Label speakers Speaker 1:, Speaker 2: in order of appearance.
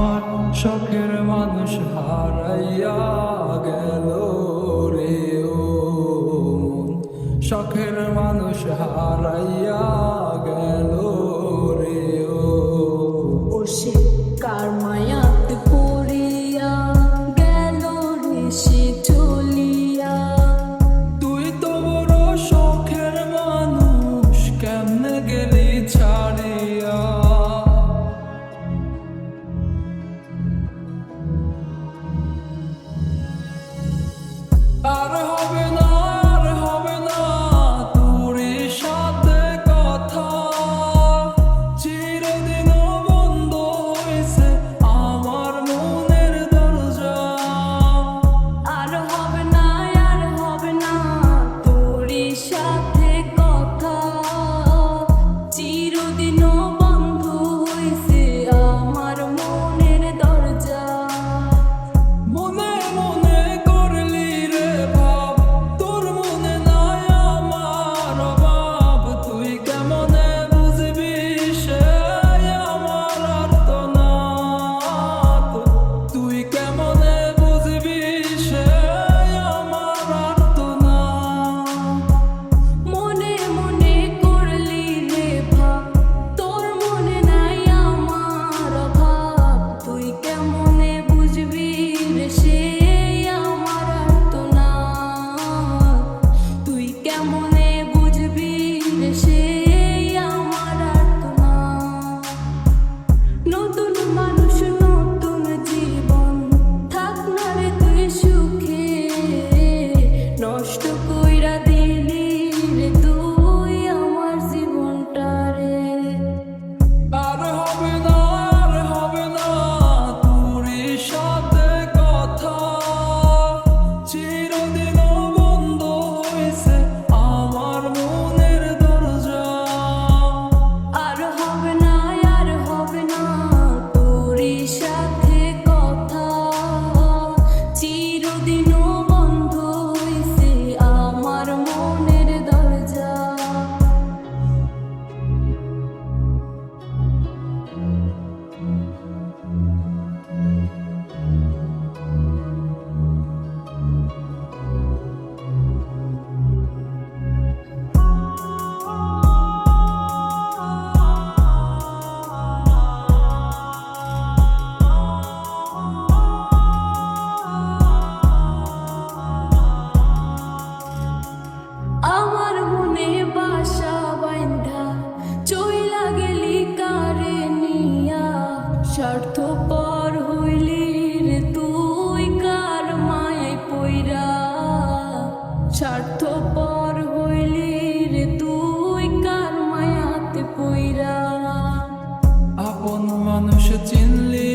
Speaker 1: আমার শখের মানুষ হারাইয়া গেল রে ও মন, শখের মানুষ হারাইয়া গেল রে ও।
Speaker 2: ও সে কার মায়াতে পড়িয়া গেল রে সে চলিয়া।
Speaker 1: তুই তো বড় শখের মানুষ, কেমনে গেলি ছাড়িয়া। আর হবে না, আর হবে না তোর সাথে কথা, চিরদিন বন্ধ হয়েছে আমার মনের দরজা।
Speaker 2: আর হবে না, আর হবে না তোর সাথে কথা, চিরদিনও বন্ধ হইছে আমার মনের দরজা।
Speaker 1: মনে মনে করলি রে ভাব, তোর মনে নাই আমার অভাব। তুই কেমনে বুঝবি সে আমার আর্তনাদ, তুই কেমনে বুঝবি সে আমার আর্তনাদ।
Speaker 2: মনে মনে করলি রে ভাব, তোর মনে নাই আমার অভাব। তুই কেমনে বুঝবি রে সে আমার আর্তনাদ, তুই কেমনে বুঝবি রে সে আমার আর্তনাদ। নতুন মানুষ নতুন জীবন, থাক না রে তুই সুখে, নষ্ট কইরা দিলি রে তুই আমার জীবনটা রে।
Speaker 1: আর হবে না, আর হবে না তোর সাথে কথা, চিরদিন বন্ধ হয়েছে আমার মনের দরজা।
Speaker 2: আর হবে না, আর হবে না তোর সাথে কথা, চিরদিনও বন্ধ হইছে আমার মনের দরজা। আমার মনে বাসা বাইন্ধা চইলা গেলি কারে নিয়া, স্বার্থপর হইলি রে তুই কার মায়ায় পইরা। স্বার্থপর হইলি রে তুই কার মায়াতে পইরা।
Speaker 1: আপন মানুষ চিনলি